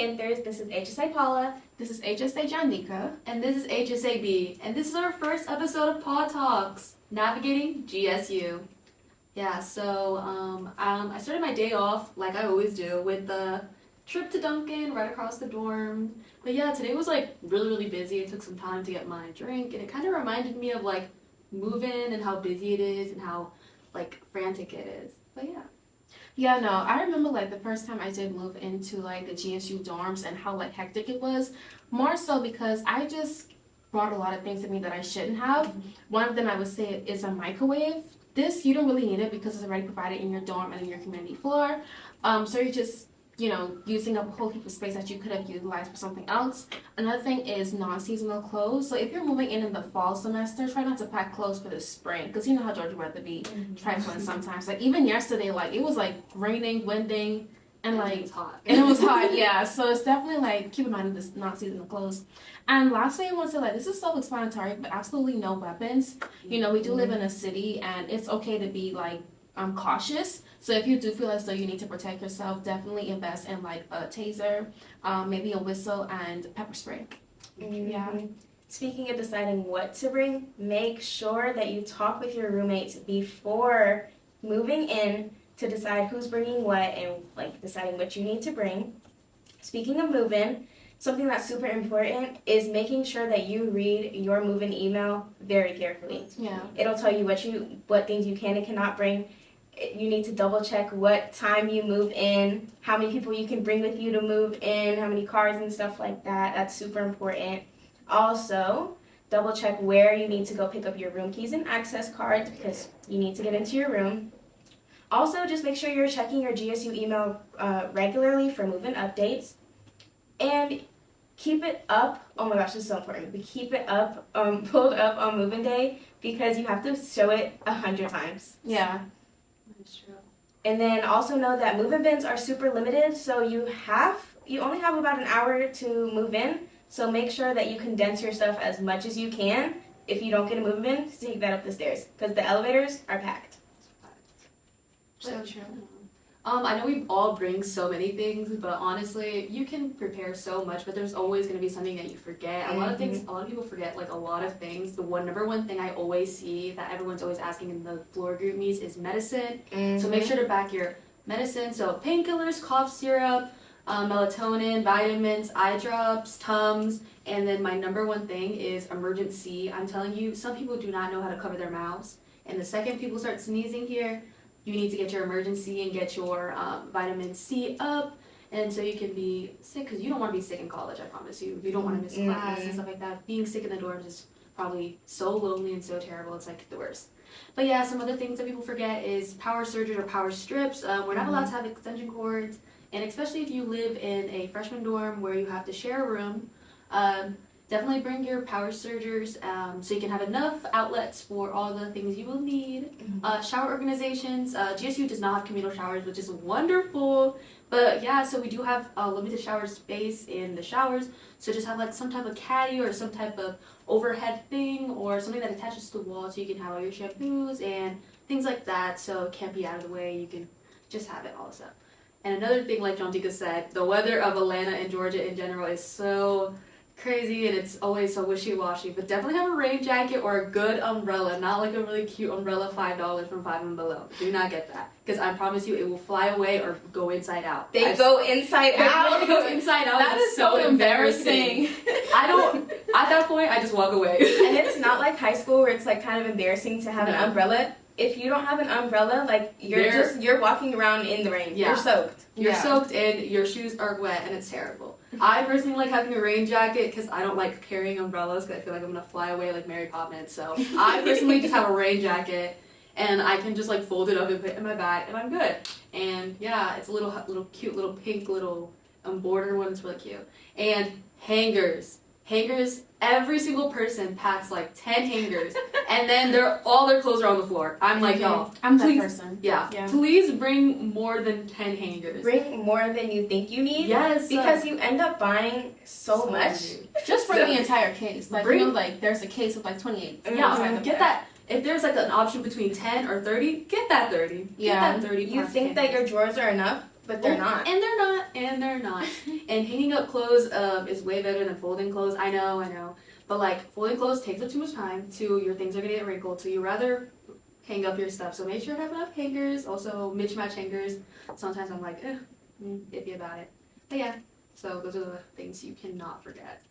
Panthers. This is HSA Paula. This is HSA Jhondeka. And this is HSAB. And this is our first episode of Paw Talks, Navigating GSU. Yeah, so I started my day off, like I always do, with the trip to Dunkin' right across the dorm. But yeah, today was like really busy. It took some time to get my drink, and it kind of reminded me of like moving and how busy it is and how like frantic it is. But yeah. Yeah, no, I remember like the first time I did move into like the GSU dorms and how like hectic it was. More so because I just brought a lot of things with me that I shouldn't have. Mm-hmm. One of them I would say is a microwave. This you don't really need it because it's already provided in your dorm and in your community floor. So you're just using up a whole heap of space that you could have utilized for something else. Another thing is non-seasonal clothes. So if you're moving in the fall semester, try not to pack clothes for the spring because you know how Georgia weather be trifling sometimes. Like even yesterday, like it was like raining, winding, and like it was hot. And it was hot, yeah. So it's definitely like keep in mind this non-seasonal clothes. And lastly, I want to say like this is self-explanatory, but absolutely no weapons. We do live in a city, and it's okay to be like cautious. So if you do feel as though you need to protect yourself, definitely invest in like a taser, maybe a whistle, and pepper spray. Mm-hmm. Yeah. Speaking of deciding what to bring, make sure that you talk with your roommates before moving in to decide who's bringing what and like deciding what you need to bring. Speaking of move-in, something that's super important is making sure that you read your move-in email very carefully. Yeah. It'll tell you what things you can and cannot bring. You need to double check what time you move in, how many people you can bring with you to move in, how many cars and stuff like that. That's super important. Also, double check where you need to go pick up your room keys and access cards because you need to get into your room. Also, just make sure you're checking your GSU email regularly for move-in updates. And keep it up. Oh my gosh, this is so important. But keep it up, pulled up on move-in day because you have to show it 100 times. Yeah. That's true. And then also know that move-in bins are super limited, so you only have about an hour to move in. So make sure that you condense your stuff as much as you can. If you don't get a move-in bin, take that up the stairs because the elevators are packed. So true. I know we all bring so many things, but honestly, you can prepare so much, but there's always going to be something that you forget. A lot of people forget like a lot of things. The number one thing I always see that everyone's always asking in the floor group meets is medicine. So make sure to pack your medicine. So painkillers, cough syrup, melatonin, vitamins, eye drops, Tums, and then my number one thing is emergency. I'm telling you, some people do not know how to cover their mouths, and the second people start sneezing here, you need to get your emergency and get your vitamin C up, and so you can be sick, because you don't want to be sick in college, I promise you. You don't want to miss class and stuff like that. Being sick in the dorms is probably so lonely and so terrible. It's like the worst. But yeah, some other things that people forget is power surges or power strips. We're not allowed to have extension cords, and especially if you live in a freshman dorm where you have to share a room, definitely bring your power surgers so you can have enough outlets for all the things you will need. Shower organizations. GSU does not have communal showers, which is wonderful. But yeah, so we do have limited shower space in the showers. So just have like some type of caddy or some type of overhead thing or something that attaches to the wall so you can have all your shampoos and things like that. So it can't be out of the way. You can just have it also. And another thing, like Jhondeka said, the weather of Atlanta and Georgia in general is so crazy and it's always so wishy-washy, but definitely have a rain jacket or a good umbrella, not like a really cute umbrella $5 from Five and Below. Do not get that, because I promise you it will fly away or go inside out. They go inside out. It goes inside out. That is so embarrassing. At that point I just walk away. And it's not like high school where it's like kind of embarrassing to have an umbrella. If you don't have an umbrella, like you're walking around in the rain. Yeah. You're soaked. You're soaked and your shoes are wet and it's terrible. I personally like having a rain jacket because I don't like carrying umbrellas because I feel like I'm gonna fly away like Mary Poppins. So I personally just have a rain jacket and I can just like fold it up and put it in my bag and I'm good. And yeah, it's a little cute little pink little border one. It's really cute. And hangers. Every single person packs like 10 hangers, and then all their clothes are on the floor. I'm like, y'all, I'm that person. Yeah, please bring more than 10 hangers. Bring more than you think you need. Yes, because you end up buying so much. Just bring the entire case. Like like there's a case of like 28. Yeah, get that. If there's like an option between 10 or 30, get that 30. Yeah. Get that 30. You think that your drawers are enough? But they're not. And they're not. And hanging up clothes is way better than folding clothes. I know. But like folding clothes takes up too much time. Two, your things are gonna get wrinkled. So you rather hang up your stuff. So make sure to have enough hangers. Also mismatch hangers. Sometimes I'm like, iffy about it. But yeah. So those are the things you cannot forget.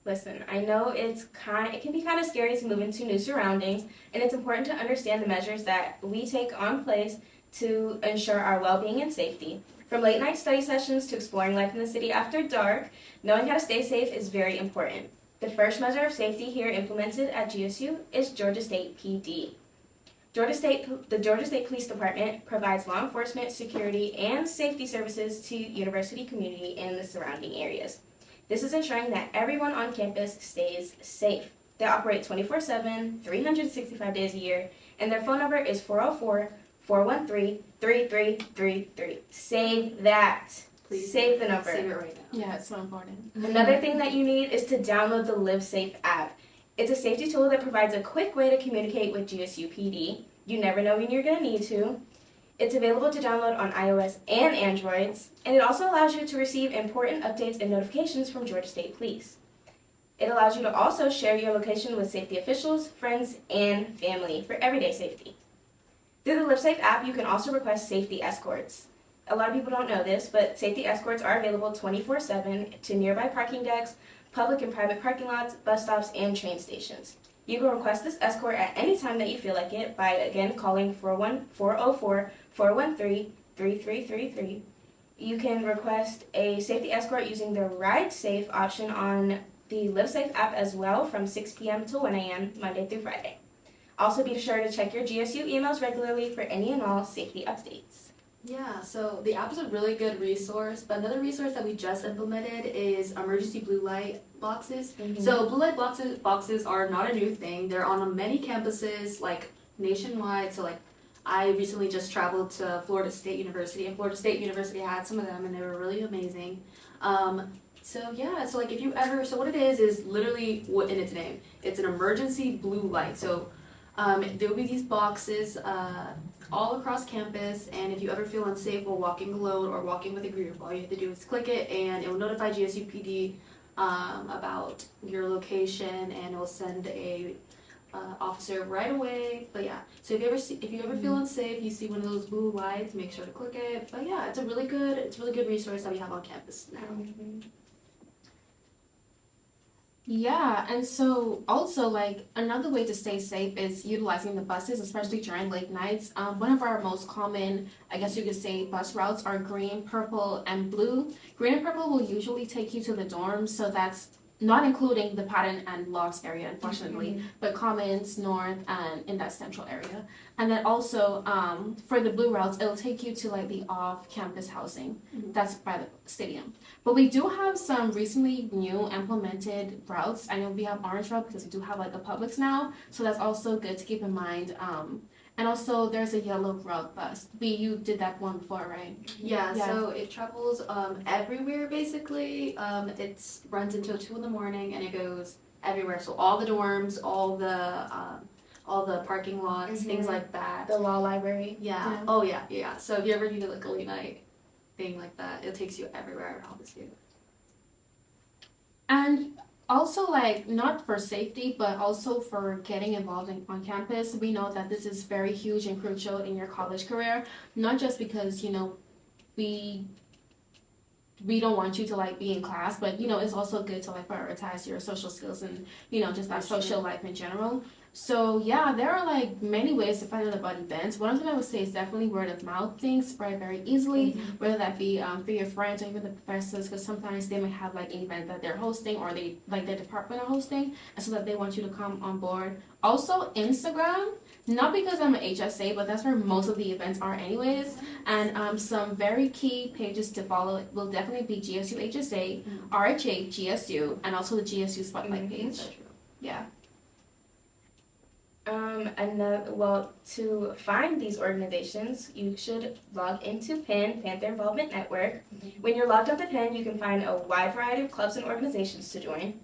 Listen, I know it can be kind of scary to move into new surroundings, and it's important to understand the measures that we take on place to ensure our well-being and safety. From late night study sessions to exploring life in the city after dark, knowing how to stay safe is very important. The first measure of safety here implemented at GSU is Georgia State PD. The Georgia State Police Department provides law enforcement, security, and safety services to university community and the surrounding areas. This is ensuring that everyone on campus stays safe. They operate 24/7, 365 days a year, and their phone number is 404-413-3333. Save that. Please save the number. Save it right now. Yeah, it's so important. Another thing that you need is to download the LiveSafe app. It's a safety tool that provides a quick way to communicate with GSU PD. You never know when you're going to need to. It's available to download on iOS and Androids, and it also allows you to receive important updates and notifications from Georgia State Police. It allows you to also share your location with safety officials, friends, and family for everyday safety. Through the LiveSafe app, you can also request safety escorts. A lot of people don't know this, but safety escorts are available 24/7 to nearby parking decks, public and private parking lots, bus stops, and train stations. You can request this escort at any time that you feel like it by, again, calling 404-413-3333. You can request a safety escort using the Ride Safe option on the LiveSafe app as well from 6 p.m. to 1 a.m. Monday through Friday. Also be sure to check your GSU emails regularly for any and all safety updates. Yeah, so the app is a really good resource, but another resource that we just implemented is emergency blue light boxes. Mm-hmm. So blue light boxes are not a new thing. They're on many campuses, like nationwide. So like I recently just traveled to Florida State University, and Florida State University had some of them, and they were really amazing. So like if you ever, so what it is literally what in its name. It's an emergency blue light. So there will be these boxes all across campus, and if you ever feel unsafe while walking alone or walking with a group, all you have to do is click it, and it will notify GSU PD about your location, and it will send a officer right away. But yeah, so if you ever feel unsafe, you see one of those blue lights, make sure to click it. But yeah, it's a really good resource that we have on campus now. Mm-hmm. Yeah, and so also like another way to stay safe is utilizing the buses, especially during late nights. One of our most common, I guess you could say, bus routes are green, purple, and blue. Green and purple will usually take you to the dorms, so that's not including the Patton and Lofts area, unfortunately, but Commons, North, and in that central area. And then also for the blue routes, it'll take you to like the off-campus housing that's by the stadium. But we do have some recently new implemented routes. I know we have orange route because we do have like a Publix now, so that's also good to keep in mind. And also there's a yellow route bus. You did that one before, right? Yeah, so it travels everywhere basically. It runs until 2 in the morning, and it goes everywhere. So all the dorms, all the parking lots, things like that. The law library. Yeah. Oh yeah. So if you ever need like a late night thing like that, it takes you everywhere. I promise you. And also, like, not for safety, but also for getting involved on campus, we know that this is very huge and crucial in your college career. Not just because, we don't want you to, like, be in class, but, it's also good to, like, prioritize your social skills and, just that social life in general. So, yeah, there are, like, many ways to find out about events. One of them I would say is definitely word of mouth. Things spread very easily, whether that be through your friends or even the professors, because sometimes they might have, like, an event that they're hosting or their department are hosting, and so that they want you to come on board. Also, Instagram, not because I'm an HSA, but that's where most of the events are anyways. And some very key pages to follow will definitely be GSU HSA, RHA, GSU, and also the GSU Spotlight page. Yeah. To find these organizations, you should log into PIN, Panther Involvement Network. When you're logged onto PIN, you can find a wide variety of clubs and organizations to join.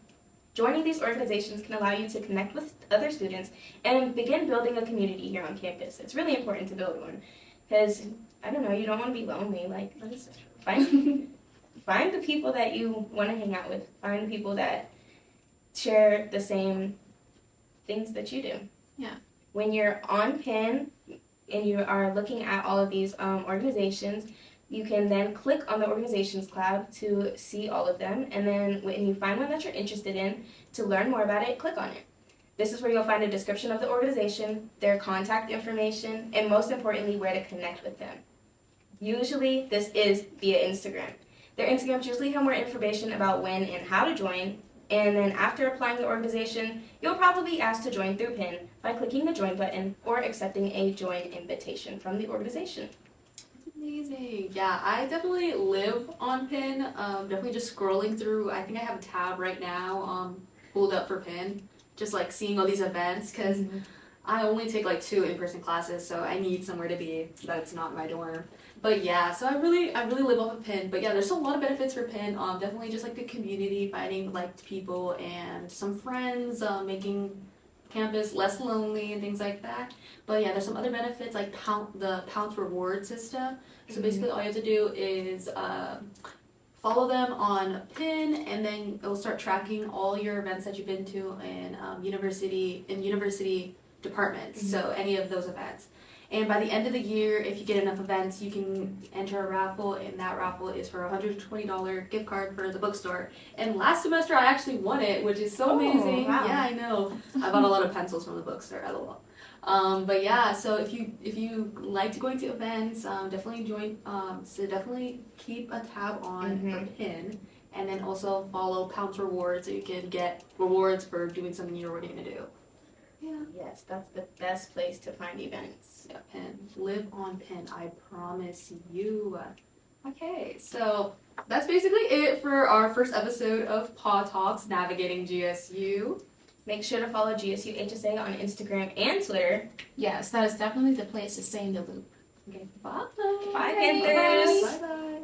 Joining these organizations can allow you to connect with other students and begin building a community here on campus. It's really important to build one. because I don't know, you don't want to be lonely. Like, That is so true. find the people that you want to hang out with. Find the people that share the same things that you do. Yeah. When you're on PIN and you are looking at all of these organizations, you can then click on the organizations cloud to see all of them, and then when you find one that you're interested in, to learn more about it, click on it. This is where you'll find a description of the organization, their contact information, and most importantly, where to connect with them. Usually, this is via Instagram. Their Instagrams usually have more information about when and how to join, and then after applying the organization, you'll probably be asked to join through PIN by clicking the join button or accepting a join invitation from the organization. Amazing. Yeah, I definitely live on PIN. Definitely just scrolling through. I think I have a tab right now pulled up for PIN. Just like seeing all these events because I only take like 2 in-person classes, so I need somewhere to be that's not my dorm. But yeah, so I really live off of PIN. But yeah, there's a lot of benefits for PIN. Definitely just like the community, finding liked people and some friends, making campus less lonely and things like that. But yeah, there's some other benefits like the Pounce reward system. So basically all you have to do is follow them on PIN, and then it will start tracking all your events that you've been to in university departments. So any of those events. And by the end of the year, if you get enough events, you can enter a raffle, and that raffle is for a $120 gift card for the bookstore. And last semester I actually won it, which is so amazing. Wow. Yeah, I know. I bought a lot of pencils from the bookstore, LOL. But yeah, so if you like going to events, definitely join. So definitely keep a tab on for PIN, and then also follow Pounce Rewards so you can get rewards for doing something you're already gonna do. Yeah. Yes, that's the best place to find events. Yeah, PIN. Live on PIN, I promise you. Okay, so that's basically it for our first episode of Paw Talks, Navigating GSU. Make sure to follow GSU HSA on Instagram and Twitter. Yes, that is definitely the place to stay in the loop. Okay, bye. Bye, Panthers. Bye-bye.